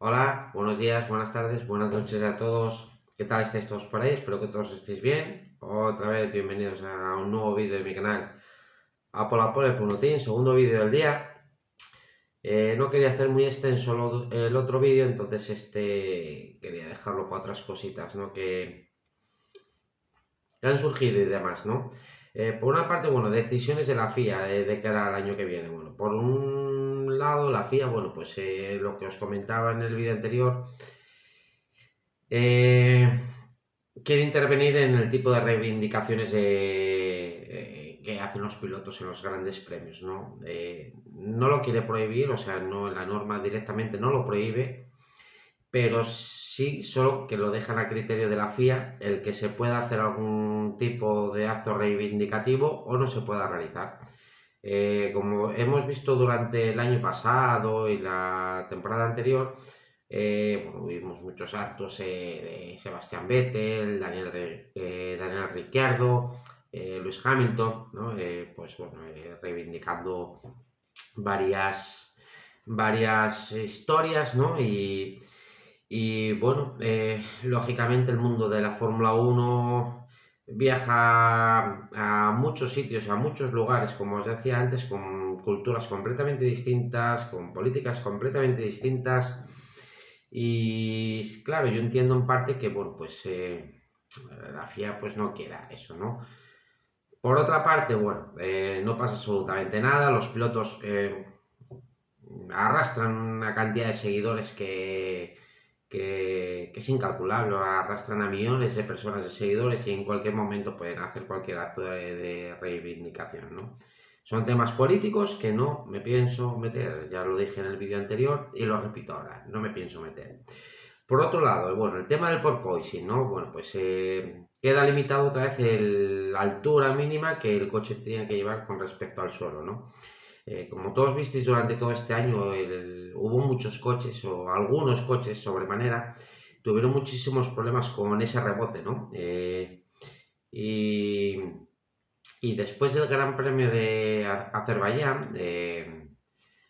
Hola, buenos días, buenas tardes, buenas noches a todos. ¿Qué tal estáis todos por ahí? Espero que todos estéis bien. Otra vez, bienvenidos a un nuevo vídeo de mi canal Apple Funotín, segundo vídeo del día. No quería hacer muy extenso el otro vídeo, entonces quería dejarlo para otras cositas, ¿no? Que han surgido y demás, ¿no? Por una parte, bueno, decisiones de la FIA de cara al año que viene. Bueno, por un lado, la FIA, bueno, pues lo que os comentaba en el vídeo anterior. Eh, Quiere intervenir en el tipo de reivindicaciones que hacen los pilotos en los grandes premios, ¿no? No lo quiere prohibir, o sea, no, la norma directamente no lo prohíbe, pero sí solo que lo dejan a criterio de la FIA el que se pueda hacer algún tipo de acto reivindicativo o no se pueda realizar. Como hemos visto durante el año pasado y la temporada anterior, bueno, vimos muchos actos de Sebastián Vettel, Daniel Ricciardo, Lewis Hamilton, ¿no? Pues bueno, reivindicando varias, varias historias, ¿no? Bueno, lógicamente el mundo de la Fórmula Uno viaja a muchos sitios, a muchos lugares, como os decía antes, con culturas completamente distintas, con políticas completamente distintas. Y claro, yo entiendo en parte que, bueno, pues la FIA pues no quiera eso, ¿no? Por otra parte, bueno, no pasa absolutamente nada, los pilotos arrastran una cantidad de seguidores que es incalculable, arrastran a millones de personas de seguidores y en cualquier momento pueden hacer cualquier acto de reivindicación, ¿no? Son temas políticos que no me pienso meter, ya lo dije en el vídeo anterior y lo repito ahora, no me pienso meter. Por otro lado, bueno, el tema del porpoising, ¿no? Bueno, pues queda limitado otra vez la altura mínima que el coche tiene que llevar con respecto al suelo, ¿no? Como todos visteis durante todo este año, hubo muchos coches o algunos coches sobremanera tuvieron muchísimos problemas con ese rebote, ¿no? Y, y después del Gran Premio de Azerbaiyán,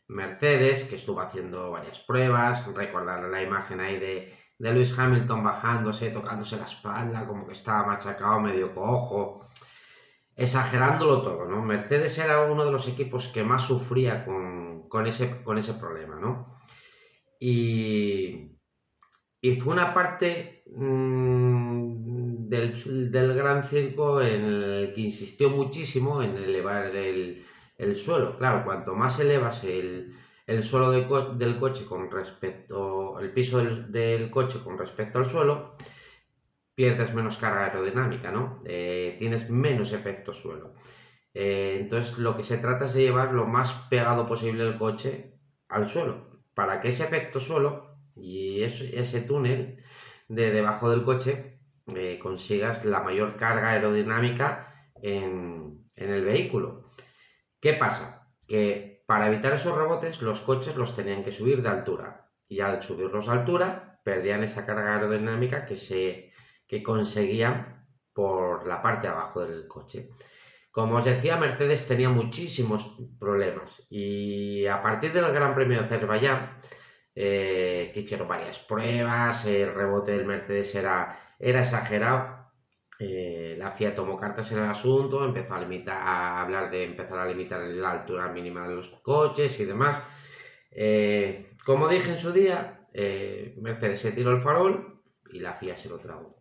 Mercedes, que estuvo haciendo varias pruebas, recordar la imagen ahí de Lewis Hamilton bajándose, tocándose la espalda, como que estaba machacado, medio cojo, exagerándolo todo, ¿no? Mercedes era uno de los equipos que más sufría con ese problema, ¿no? Y, y fue una parte del Gran Circo en el que insistió muchísimo en elevar el suelo. Claro, cuanto más elevas el suelo del coche con respecto, el piso del coche con respecto al suelo, pierdes menos carga aerodinámica, ¿no? Tienes menos efecto suelo. Entonces lo que se trata es de llevar lo más pegado posible el coche al suelo, para que ese efecto suelo y ese túnel de debajo del coche consigas la mayor carga aerodinámica en el vehículo. ¿Qué pasa? Que para evitar esos rebotes los coches los tenían que subir de altura y al subirlos de altura perdían esa carga aerodinámica que conseguían por la parte de abajo del coche. Como os decía, Mercedes tenía muchísimos problemas y a partir del Gran Premio de Azerbaiyán, que hicieron varias pruebas, el rebote del Mercedes era exagerado, la FIA tomó cartas en el asunto, empezó a hablar de empezar a limitar la altura mínima de los coches y demás. Como dije en su día, Mercedes se tiró el farol y la FIA se lo tragó.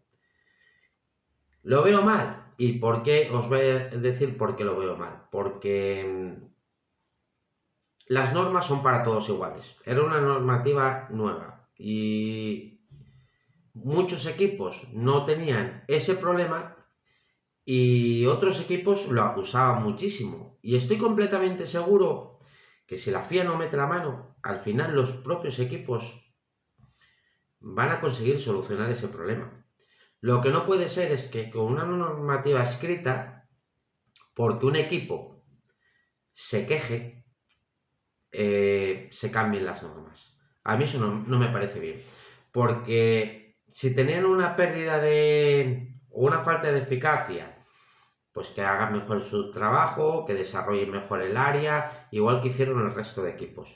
Lo veo mal. ¿Y por qué? Os voy a decir por qué lo veo mal. Porque las normas son para todos iguales. Era una normativa nueva y muchos equipos no tenían ese problema y otros equipos lo acusaban muchísimo. Y estoy completamente seguro que si la FIA no mete la mano, al final los propios equipos van a conseguir solucionar ese problema. Lo que no puede ser es que con una normativa escrita, porque un equipo se queje, se cambien las normas. A mí eso no me parece bien. Porque si tenían una pérdida o una falta de eficacia, pues que hagan mejor su trabajo, que desarrollen mejor el área, igual que hicieron el resto de equipos.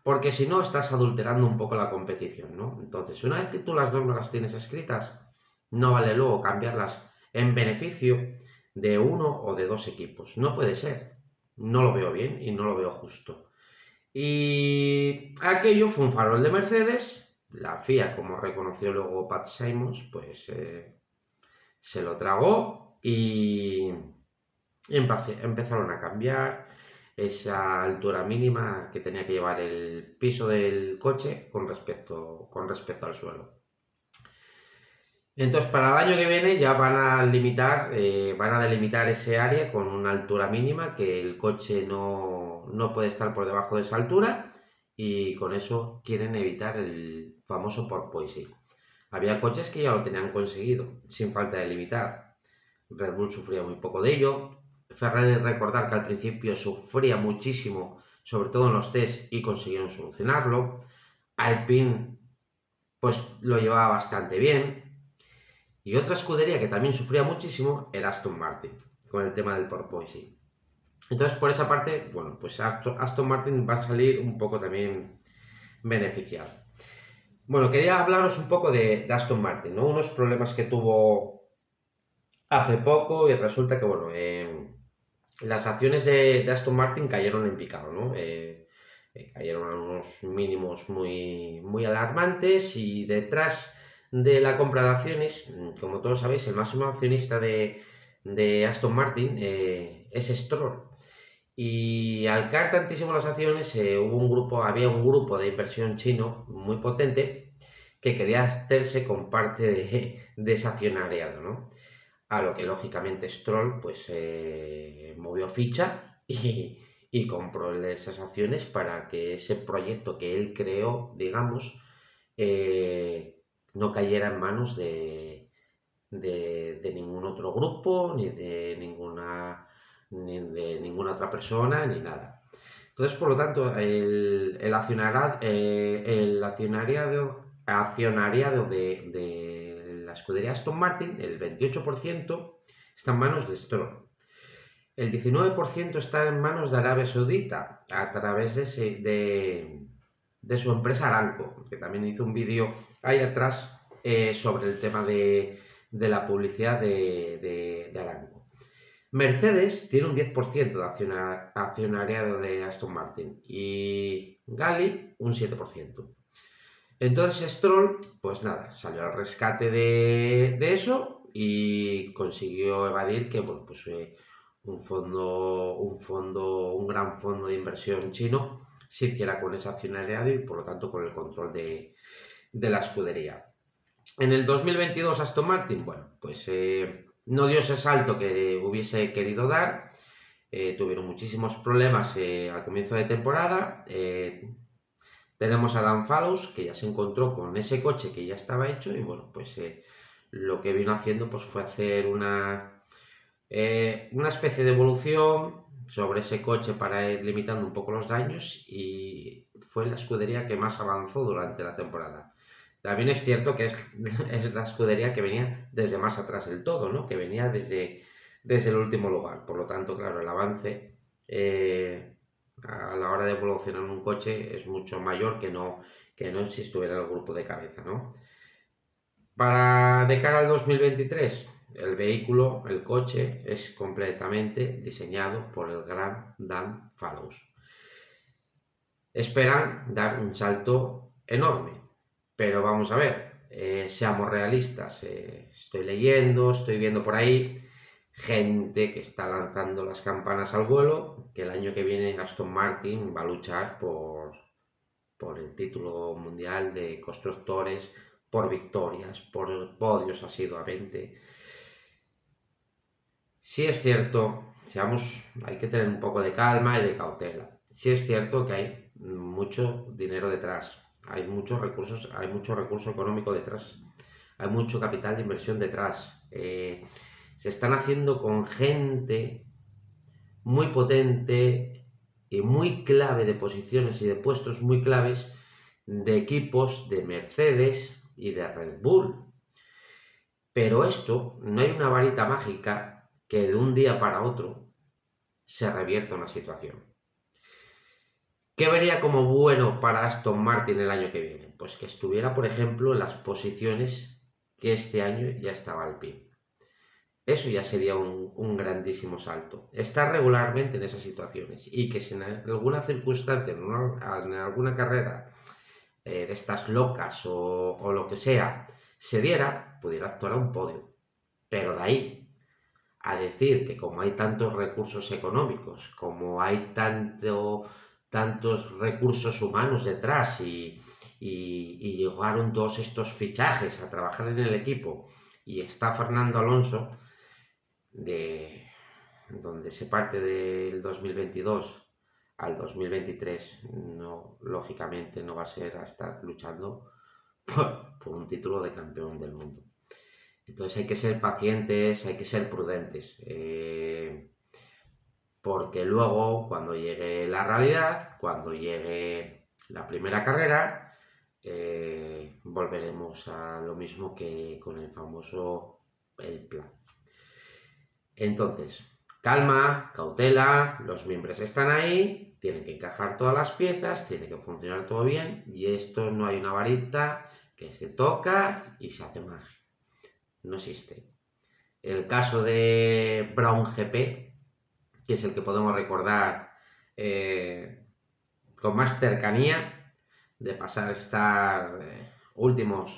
porque si no estás adulterando un poco la competición, ¿no? Entonces, una vez que tú las normas las tienes escritas, no vale luego cambiarlas en beneficio de uno o de dos equipos. No puede ser. No lo veo bien y no lo veo justo. Y aquello fue un farol de Mercedes. La FIA, como reconoció luego Pat Simons, pues se lo tragó y empezaron a cambiar esa altura mínima que tenía que llevar el piso del coche con respecto al suelo. Entonces, para el año que viene ya van a delimitar ese área con una altura mínima, que el coche no puede estar por debajo de esa altura, y con eso quieren evitar el famoso porpoising. Había coches que ya lo tenían conseguido, sin falta de limitar. Red Bull sufría muy poco de ello. Ferrari, recordar que al principio sufría muchísimo, sobre todo en los test, y consiguieron solucionarlo. Alpine pues lo llevaba bastante bien. Y otra escudería que también sufría muchísimo era Aston Martin, con el tema del porpoising. Entonces, por esa parte, bueno, pues Aston Martin va a salir un poco también beneficiado. Bueno, quería hablaros un poco de Aston Martin, ¿no? Unos problemas que tuvo hace poco, y resulta que, bueno, las acciones de Aston Martin cayeron en picado, ¿no? Cayeron a unos mínimos muy alarmantes, y detrás de la compra de acciones, como todos sabéis, el máximo accionista de Aston Martin es Stroll. Y al caer tantísimo las acciones, había un grupo de inversión chino muy potente que quería hacerse con parte de ese accionariado, ¿no? A lo que lógicamente Stroll pues movió ficha y compró esas acciones para que ese proyecto que él creó, digamos, eh, no cayera en manos de ningún otro grupo, ni de ninguna otra persona, ni nada. Entonces, por lo tanto, el accionariado de la escudería Aston Martin, el 28%, está en manos de Stroll. El 19% está en manos de Arabia Saudita, a través de su empresa Aramco, que también hizo un vídeo ahí atrás sobre el tema de la publicidad de Aramco. Mercedes tiene un 10% de accionariado de Aston Martin y Gali un 7%. Entonces Stroll, pues nada, salió al rescate de eso y consiguió evadir que, bueno, pues un gran fondo de inversión chino se hiciera con ese accionariado y por lo tanto con el control de la escudería. En el 2022 Aston Martin, bueno, pues no dio ese salto que hubiese querido dar. Tuvieron muchísimos problemas al comienzo de temporada. Tenemos a Dan Fallows, que ya se encontró con ese coche que ya estaba hecho, y bueno, pues lo que vino haciendo pues fue hacer una especie de evolución sobre ese coche para ir limitando un poco los daños, y fue la escudería que más avanzó durante la temporada. También es cierto que es la escudería que venía desde más atrás del todo, ¿no? Que venía desde el último lugar. Por lo tanto, claro, el avance a la hora de evolucionar un coche es mucho mayor que no si estuviera el grupo de cabeza, ¿no? De cara al 2023, el vehículo, el coche, es completamente diseñado por el gran Dan Fallows. Esperan dar un salto enorme, pero vamos a ver, seamos realistas. Estoy leyendo, estoy viendo por ahí gente que está lanzando las campanas al vuelo, que el año que viene Aston Martin va a luchar por el título mundial de constructores, por victorias, por podios asiduamente. Sí es cierto, hay que tener un poco de calma y de cautela. Sí es cierto que hay mucho dinero detrás, hay mucho recurso económico detrás, hay mucho capital de inversión detrás. Se están haciendo con gente muy potente y muy clave de posiciones y de puestos muy claves de equipos de Mercedes y de Red Bull. Pero esto, no hay una varita mágica que de un día para otro se revierta una situación. ¿Qué vería como bueno para Aston Martin el año que viene? Pues que estuviera, por ejemplo, en las posiciones que este año ya estaba Alpine. Eso ya sería un grandísimo salto. Estar regularmente en esas situaciones y que si en alguna circunstancia, en alguna carrera de estas locas o lo que sea, se diera, pudiera actuar a un podio. Pero de ahí a decir que como hay tantos recursos económicos, como hay tantos recursos humanos detrás y llegaron todos estos fichajes a trabajar en el equipo y está Fernando Alonso, de donde se parte del 2022 al 2023, no, lógicamente no va a ser a estar luchando por un título de campeón del mundo. Entonces hay que ser pacientes, hay que ser prudentes, porque luego cuando llegue la realidad, cuando llegue la primera carrera, volveremos a lo mismo que con el famoso el plan. Entonces, calma, cautela, los miembros están ahí, tienen que encajar todas las piezas, tiene que funcionar todo bien y esto no hay una varita que se toca y se hace magia. No existe. El caso de Brown GP, que es el que podemos recordar con más cercanía, de pasar a estar últimos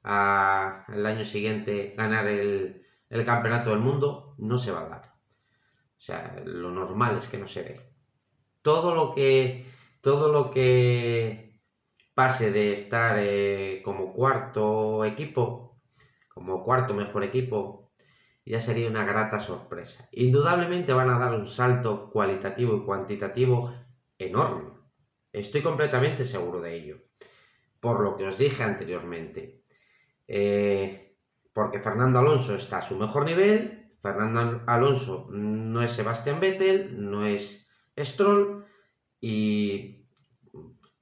el año siguiente ganar el campeonato del mundo, no se va a dar. O sea, lo normal es que no se dé. Todo lo que pase de estar como cuarto equipo, como cuarto mejor equipo, ya sería una grata sorpresa. Indudablemente van a dar un salto cualitativo y cuantitativo enorme. Estoy completamente seguro de ello. Por lo que os dije anteriormente. Porque Fernando Alonso está a su mejor nivel. Fernando Alonso no es Sebastian Vettel, no es Stroll. Y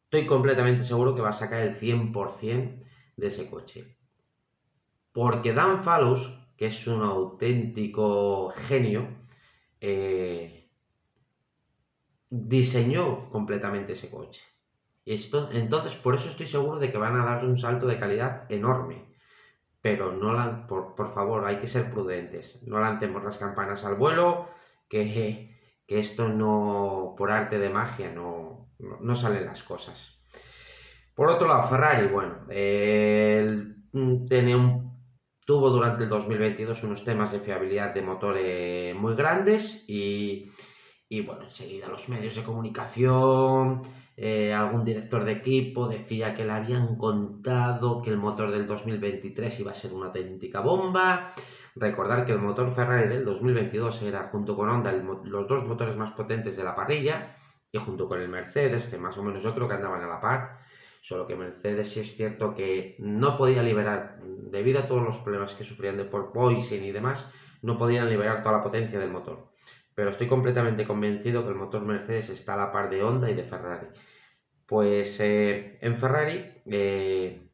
estoy completamente seguro que va a sacar el 100% de ese coche. Porque Dan Fallows, que es un auténtico genio, diseñó completamente ese coche. Entonces, por eso estoy seguro de que van a dar un salto de calidad enorme. Pero no por favor, hay que ser prudentes. No lancemos las campanas al vuelo, que esto no, por arte de magia, no salen las cosas. Por otro lado, Ferrari, bueno, tuvo durante el 2022 unos temas de fiabilidad de motor muy grandes y bueno, enseguida los medios de comunicación, algún director de equipo decía que le habían contado que el motor del 2023 iba a ser una auténtica bomba. Recordar que el motor Ferrari del 2022 era, junto con Honda, los dos motores más potentes de la parrilla, y junto con el Mercedes, que más o menos yo creo que andaban a la par. Solo que Mercedes sí es cierto que no podía liberar, debido a todos los problemas que sufrían de porpoising y demás, no podían liberar toda la potencia del motor. Pero estoy completamente convencido que el motor Mercedes está a la par de Honda y de Ferrari. Pues en Ferrari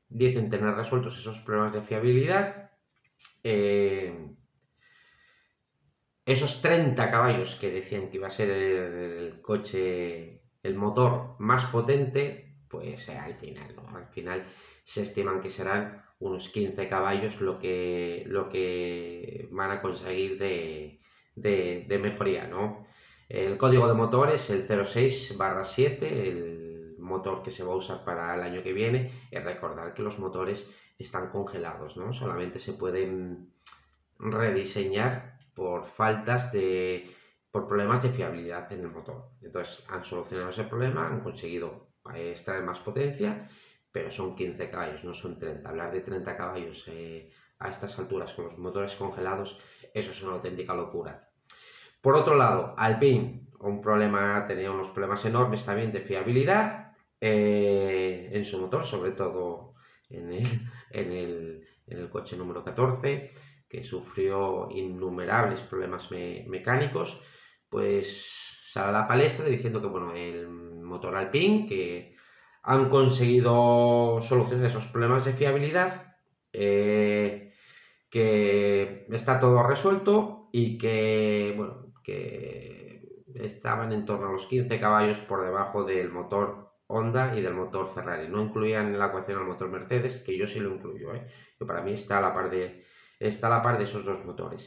dicen tener resueltos esos problemas de fiabilidad. Esos 30 caballos que decían que iba a ser el coche, el motor más potente, pues al final, ¿no? Al final se estiman que serán unos 15 caballos lo que van a conseguir de mejoría, ¿no? El código de motor es el 06/7, el motor que se va a usar para el año que viene. Es recordar que los motores están congelados, ¿no? Solamente se pueden rediseñar por problemas de fiabilidad en el motor. Entonces han solucionado ese problema, han conseguido extraer más potencia, pero son 15 caballos, no son 30. Hablar de 30 caballos a estas alturas con los motores congelados, eso es una auténtica locura. Por otro lado, Alpine, tenía unos problemas enormes también de fiabilidad en su motor, sobre todo en el coche número 14, que sufrió innumerables problemas mecánicos. Pues sale a la palestra diciendo que bueno, el motor Alpine, que han conseguido solucionar esos problemas de fiabilidad, que está todo resuelto y que, bueno, que estaban en torno a los 15 caballos por debajo del motor Honda y del motor Ferrari. No incluían en la ecuación al motor Mercedes, que yo sí lo incluyo, que para mí está a la par de esos dos motores.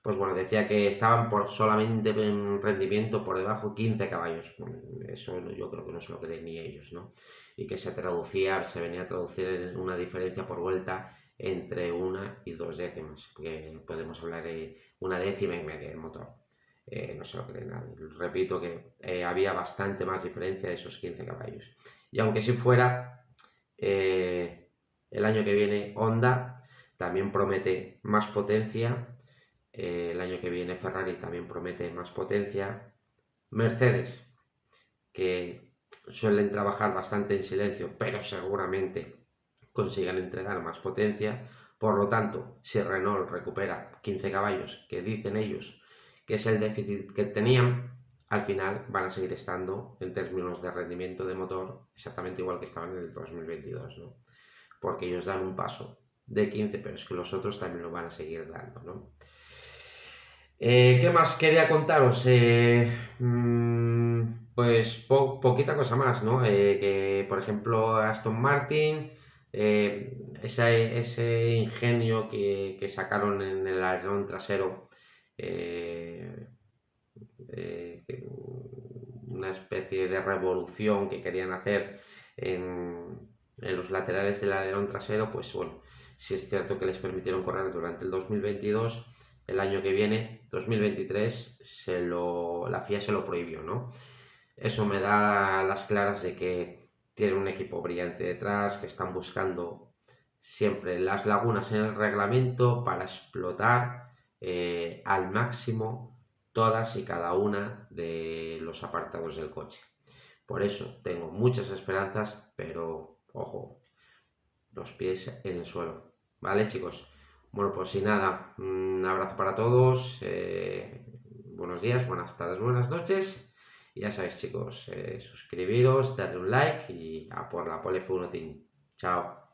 Pues bueno, decía que estaban por solamente en rendimiento por debajo 15 caballos. Bueno, eso yo creo que no se lo creen ni ellos, ¿no? Y que se venía a traducir en una diferencia por vuelta entre 1 y 2 décimas, que podemos hablar de 1 décima y media del motor. No se lo cree nadie. Repito que había bastante más diferencia de esos 15 caballos. Y aunque si fuera, el año que viene Honda también promete más potencia. El año que viene Ferrari también promete más potencia. Mercedes, que suelen trabajar bastante en silencio, pero seguramente consigan entregar más potencia. Por lo tanto, si Renault recupera 15 caballos, que dicen ellos que es el déficit que tenían, al final van a seguir estando en términos de rendimiento de motor exactamente igual que estaban en el 2022, ¿no? Porque ellos dan un paso de 15, pero es que los otros también lo van a seguir dando, ¿no? ¿Qué más quería contaros? Pues poquita cosa más, ¿no? Que por ejemplo Aston Martin, ese ingenio que sacaron en el alerón trasero, eh, una especie de revolución que querían hacer en los laterales del alerón trasero, pues bueno, sí es cierto que les permitieron correr durante el 2022. El año que viene, 2023, la FIA se lo prohibió, ¿no? Eso me da las claras de que tiene un equipo brillante detrás, que están buscando siempre las lagunas en el reglamento para explotar al máximo todas y cada una de los apartados del coche. Por eso tengo muchas esperanzas, pero ojo, los pies en el suelo. ¿Vale, chicos? Bueno, pues sin nada, un abrazo para todos, buenos días, buenas tardes, buenas noches. Y ya sabéis, chicos, suscribiros, darle un like y a por la pole F1 Team. Chao.